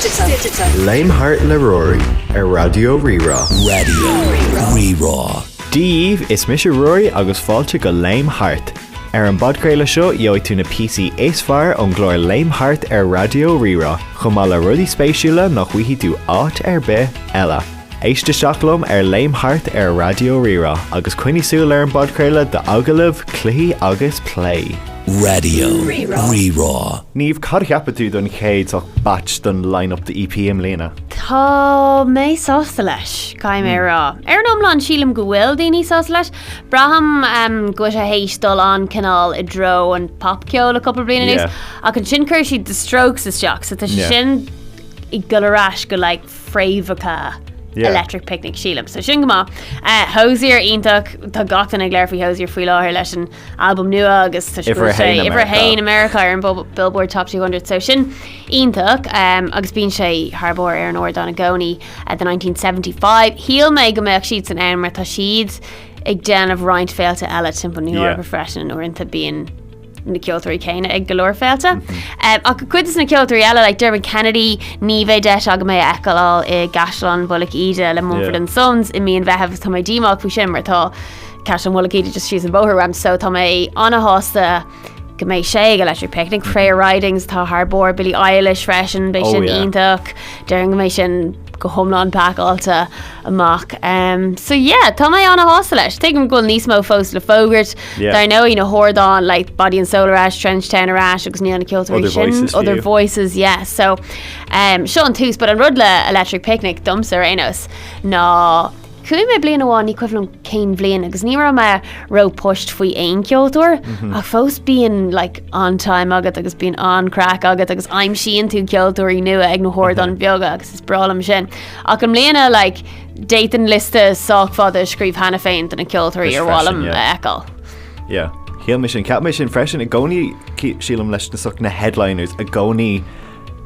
Digital. Léimhart le Rory Raidió Rí-Rá. Raidió Rí-Rá. Díomh is mis Rory agus fáilte go Léimhart. An bodcréile seo dheoidh tú na PC éasfar an glóir Léimhart Raidió Rí-Rá. Chumá le rudí spéisiúla nach bhuaithí tú áit be eile. Éiste seachlum Léimhart Raidió Rí-Rá agus cuine sular an bodcréile de agalamh cluichí agus phlé. Raidió Rí-Rá. Niamh cad cheappa tú don chéad ach batch don line-up de EP mbliana. Tá mé sásta leis cai mé rá. Ar an omláin sílam go bhfuil daoine sásta leis. Braham go a hééis dul an canál I dro an popceol a couple bliana nús. Ach an sin chuir siad the Strokes isteach, so tá sin I gularás go like fréomhacha. Electric Picnic sílam. So sin go má. Hosier ítach tá gachtain ag léir faoi Hosier faoi láthir leis an album nua agus tá Ifar Hain America ar an Billboard Top 200. So sin ítach agus bíonn sé tharbór ar an óir donna gcónaí the 1975. Híal mé go méach siad san ann mar tá siad ag déanamh roinnt féilte eile timpeall New York freisin ó inta bíon na ceoltóirí céine ag golóir féilte. Ach chuid is na ceoltóirí eile like Dermot Kennedy, Niamh deis aga mé eáil I Gaslan Bullock Ide le Mumford and Sons I míon bheitheh tá mé díach faoi sin mar tá Gaslan Bullock Ide just sios an bóthram, so tá mé anna hásta go mé sé go Electric Picnic, Freya Ridings tá tharbór Billie Eilish freisin bei sin ítach, dearan go mé sin go homlan pack alta amach. So yeah, tá mé anna hásta leis. Tuigim go níos mó fós le fógart. Dar nó í na hordán like Body and Soul Ash, Trench Town Ash agus ní anna ceoltóirí sin. Other voices, yeah. So seo an tús, but an rud le Electric Picnic dumsa rénos. No. Cúim mé bliana bháin ní cuimhlum céin bbliana agus ní raibh mé ro pushed faoi aon ceoltóir ach fós bíon like on time agat agus bíon on crack agat agus aim síon tú ceoltóirí nua ag na hordán beaga agus is bralam sin ach an mbliana like déitan lista sách fada scríb hana féin den na ceoltóirí ar bhálam eáil. Yeah. Híal mé sin cap mé sin freisin a gcónaí sílam leis na soch na headliners a gcónaí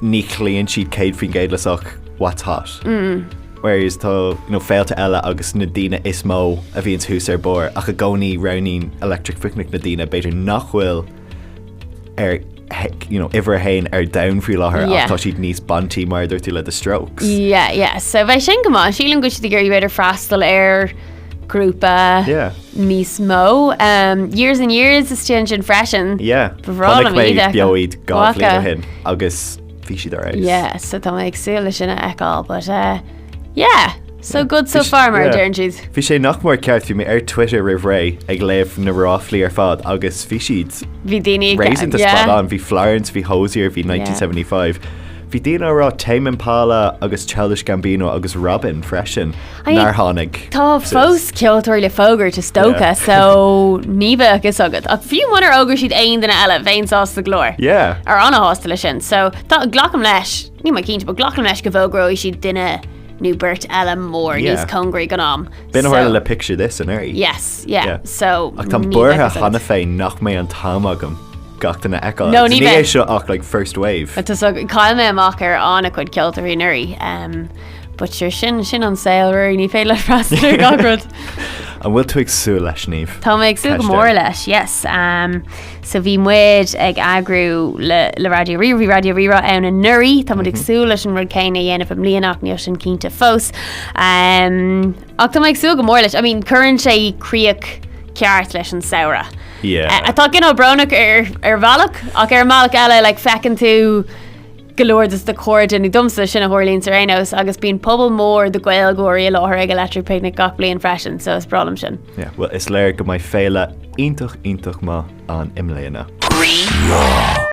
ní chlíonn siad céad faoin géad le soch what's hot. Whereas tá féilte eile agus na daoine is mó a bhíonn tús ar bór ach a gcónaí roinín Electric Picnic na daoine beidir nachhfuil ar ihar hain ar down faoi láthair ach tá siad níos bantí mar dúirtí le the Strokes. Yeah. So bheith sin go má sílan go siad gur beidir freastal ar grúpa níos mó. Years and years is sin freisin. Bhrálam mé beoid gá bliana hin agus bhí siad ar éis. So tá mé agsúla sinna eáil, but so good so far mar dearan siad. Bhí sé nach mór ceart fiú mé ar Twitter ré ag léamh na ráflaí ar fad agus bhí siad bhí daoine réisinta spot on, bhí Florence, bhí Hosier, bhí 1975. Bhí daoine rá Tame Impala agus Childish Gambino agus Robin freisin nar tháinig. Tá fós ceoltóirí le fógart is tóca, so Niamh agus agad. Ach fiú munar ógur siad aon duna eile bhéin sásta glóir. Ar anna hásta lei sin. So tá glacham leis, ní mai cínte, but glacham leis go bhógróí siad duine New Bert Ella Moore, níos congraí gan am. Bín bhfuil le picture this in airí. Yes, so ach tá burtha chana féin nach mé an tám agam gachtainna eáil. No, ní é seo ach like first wave. Tá cáil mé amach ar anna chuid ceoltóirí in but sure sin an saoil ruí ní féile freastal gagrad. An bhfuil tú agsú leis Niamh? Tá mé agsú go mór leis, yes. So bhí muid ag agrú le Raidió Rí-Rá ann an nuirí, tá muid agsú leis an rud céine dhéanamh mblianach níos sin cínta fós. Ach tá mé agsú go mór leis, I mean, churann sé críoch ceart leis an saora. Atá gin ó bronnach ar bhealach, ach ar mbealach eile like fecinn tú golóir is de chord in dumsa sin a hórlín serénos agus bíon pobl mór de gailgóirí láthir ag Electric Picnic gach bliain freisin, so is bralam sin. Well, is léir go mai féile ionintach má an mbliana. Rí-Rá.